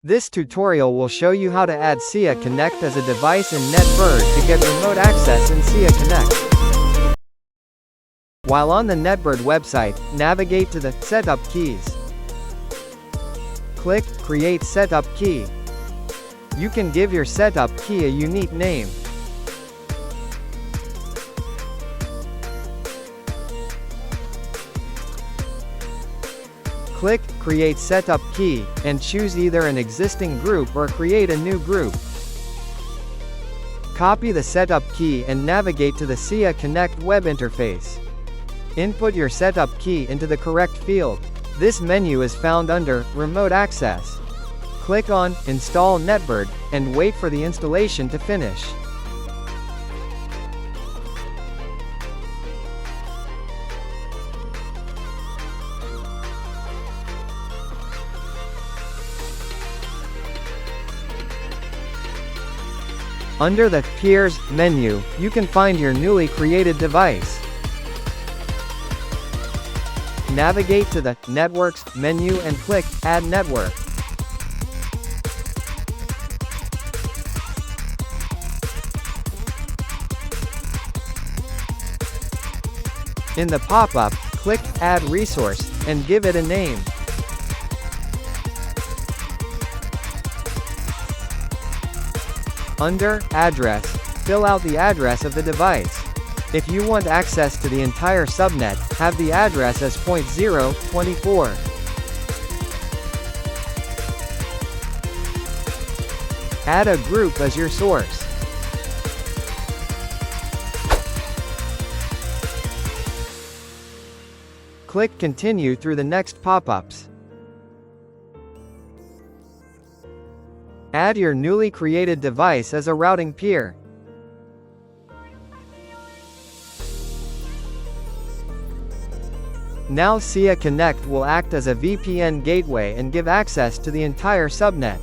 This tutorial will show you how to add SIA Connect as a device in NetBird to get remote access in SIA Connect. While on the NetBird website, navigate to the Setup keys. Click Create Setup Key. You can give your setup key a unique name. Click Create Setup Key, and choose either an existing group or create a new group. Copy the setup key and navigate to the SIA Connect web interface. Input your setup key into the correct field. This menu is found under Remote Access. Click on Install NetBird, and wait for the installation to finish. Under the Peers menu, you can find your newly created device. Navigate to the Networks menu and click Add Network. In the pop-up, click Add Resource, and give it a name. Under Address, fill out the address of the device. If you want access to the entire subnet, have the address as .024. Add a group as your source. Click Continue through the next pop-ups. Add your newly created device as a routing peer. Now SIA Connect will act as a VPN gateway and give access to the entire subnet.